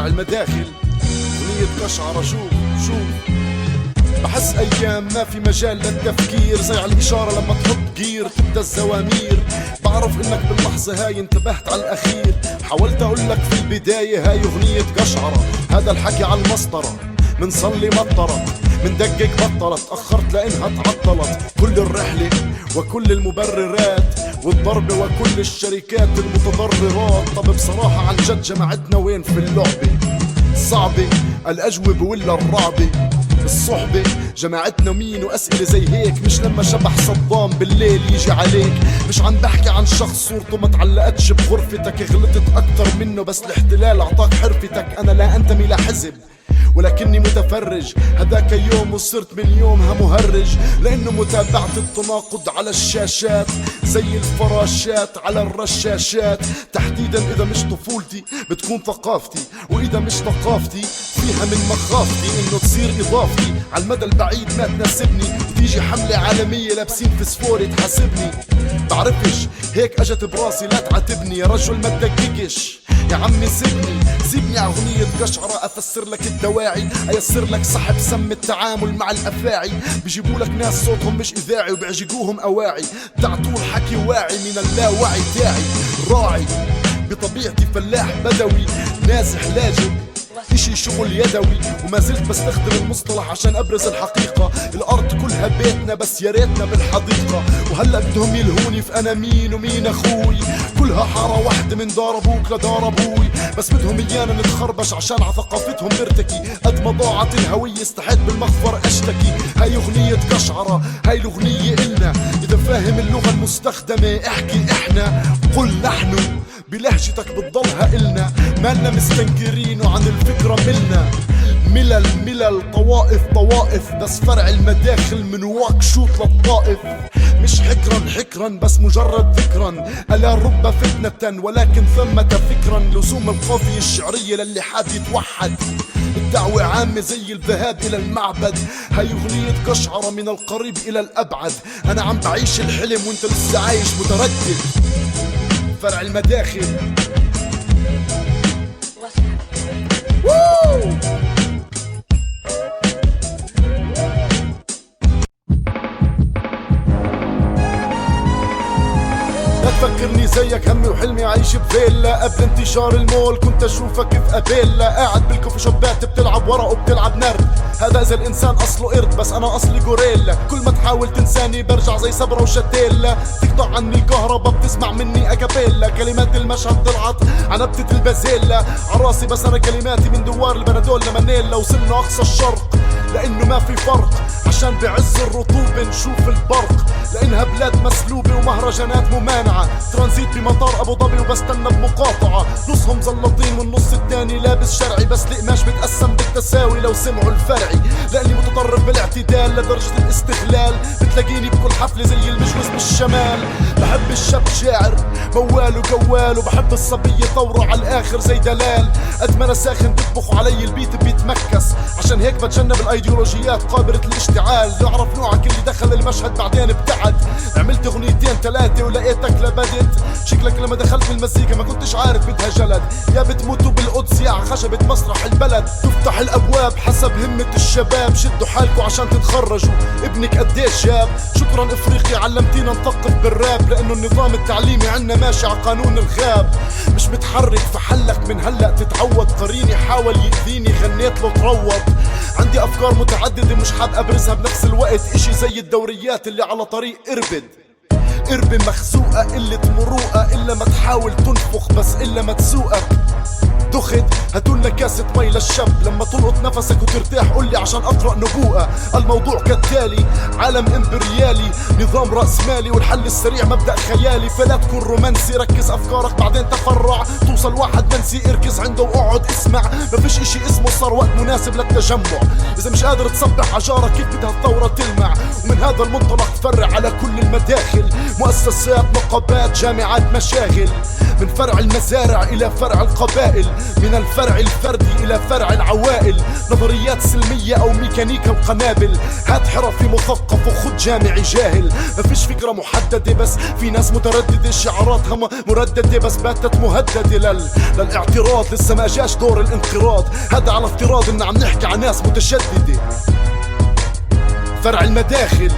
فرع المداخل أغنية قشعرة. شوف بحس أيام ما في مجال للتفكير، زي على الإشارة لما تحط جير تبدأ الزوامير. بعرف إنك باللحظة هاي انتبهت على الأخير، حاولت أقولك في البداية هاي أغنية قشعرة. هذا الحكي على المسطرة، منصلي مطرت، من دقق بطلت، أخرت لأنها تعطلت. كل الرحلة وكل المبررات والضربة وكل الشركات المتضررات. طب بصراحة عن جد جماعتنا وين في اللعبة؟ صعبة الأجوبة ولا الرعبة؟ الصحبة جماعتنا مين وأسئلة زي هيك؟ مش لما شبح صدام بالليل يجي عليك. مش عم بحكي عن شخص صورته ما تعلقتش بغرفتك، غلطت أكتر منه بس الاحتلال أعطاك حرفتك. أنا لا أنتمي لحزب ولكني متفرج، هذاك يوم وصرت من يومها مهرج. لأنه متابعة التناقض على الشاشات زي الفراشات على الرشاشات. تحديدا إذا مش طفولتي بتكون ثقافتي، وإذا مش ثقافتي فيها من مخافتي إنه تصير إضافتي على المدى البعيد ما تناسبني، وتيجي حملة عالمية لابسين فسفور تحاسبني. بعرفش هيك أجت براسي لا تعاتبني يا رجل ما تدققش يا عمي، سيبني على أغنية قشعرة أفسر لك الدواعي، أيسر لك سحب سم التعامل مع الأفاعي. بيجيبوا لك ناس صوتهم مش إذاعي وبيعجقوهم أواعي، تعطول حكي واعي من اللاوعي تاعي. راعي بطبيعتي فلاح بدوي نازح لاجئ، اشي شغل يدوي، وما زلت بستخدم المصطلح عشان ابرز الحقيقة. الارض كلها بيتنا بس يا ريتنا بالحديقة. وهلا بدهم يلهوني في انا مين ومين اخوي، كلها حارة واحدة من دار ابوك لدار ابوي. بس بدهم ايانا نتخربش عشان على ثقافتهم نرتكي. قد ما ضاعت الهوية استحيت بالمخفر اشتكي. هاي اغنية قشعرة، هاي الاغنية النا. اذا فاهم اللغة المستخدمة احكي احنا، قل نحن بلهجتك بتضلها إلنا. مالنا مستنكرين وعن الفكرة ملل طوائف بس فرع المداخل من واكشوط للطائف. مش حكرا بس مجرد ذكرا، ألا رب فتنة ولكن ثمة فكرا. لزوم القافية الشعرية للي حاب يتوحد، الدعوة عامة زي الذهاب إلى المعبد. هاي أغنية قشعرة من القريب إلى الأبعد. أنا عم بعيش الحلم وانت لسه عايش متردد. فرع المداخل تفكرني زيك همي وحلمي عايش بفيلا. قبل انتشار المول كنت اشوفك في ابيلا، قاعد بالكوفي شوبات بتلعب ورق وبتلعب نرد. هذا اذا الانسان اصله قرد بس انا اصلي غوريلا. كل ما تحاول تنساني برجع زي صبرا وشتيلا. تقطع عني الكهرباء بتسمع مني اكابيلا. كلمات المشهد طلعت عنبتة البازيلا عراسي، بس انا كلماتي من دوار البنادول لمانيلا. وصلنا اقصى الشرق لانه ما في فرق، عشان بعز الرطوبة نشوف البرق. لانها بلاد مسلوبة ومهرجانات ممانعة، ترانزيت بمطار ابو ظبي وبستنى بمقاطعة. نصهم زلطين والنص التاني لابس شرعي، بس القماش بتقسم بالتساوي لو سمعوا الفرعي. لاني متطرف بالاعتدال لدرجة الاستغلال، بتلاقيني بكل حفلة زي المجوز بالشمال. بحب الشاب شاعر موال وقوال، وبحب الصبية ثورة على الاخر زي دلال. قد ما انا ساخن بيطبخوا علي البيت بيتمكس، عشان هيك بتجنب الايديولوجيات قابلة الاشتعال. نعرف نوعك اللي دخل المشهد بعدين ابتعد. عملت اغنيتين ثلاثة ولقيتك لبدت. شكلك لما دخلت المزيكا ما كنتش عارف بدها جلد. يا بتموتوا بالقدس يا خشبة مسرح البلد. تفتح الابواب حسب همة الشباب، شدوا حالكوا عشان تتخرجوا. ابنك قديش شاب؟ شكرا افريقيا علمتينا نثقف بالراب، لانه النظام التعليمي عنا ماشي على قانون الغاب. مش متحرك فحلك من هلأ تتعود. قريني حاول يأذيني غنيت له تروض. عندي افكار متعددة مش حاب ابرزها بنفس الوقت. اشي زي الدوريات اللي على طريق قربة مخزوقة، قلة مروءة إلا ما تحاول تنفخ بس إلا ما تسوقك. دخت هاتولنا كاسة مي للشاب، لما تلقط نفسك وترتاح قولي عشان أقرأ نبوءة. الموضوع كالتالي، عالم إمبريالي نظام رأس مالي، والحل السريع مبدأ خيالي. فلا تكون رومانسي، ركز أفكارك بعدين تفرع. توصل واحد منسي اركز عنده واقعد اسمع. مفيش اشي اسمه صار وقت مناسب للتجمع. إذا مش قادر تصبح عجارة كيف بدها الثورة تلمع؟ ومن هذا المنطلق تفرع على كل المداخل، مؤسسات نقابات جامعات مشاغل. من فرع المزارع إلى فرع القبائل، من الفرع الفردي إلى فرع العوائل، نظريات سلمية أو ميكانيكا القنابل. هات حرفي مثقف وخد جامعي جاهل. مفيش فكرة محددة بس في ناس مترددة، شعاراتها مرددة بس باتت مهددة للاعتراض. لسه ما جاش دور الانقراض، هذا على افتراض إن عم نحكي عن ناس متشددة. فرع المداخل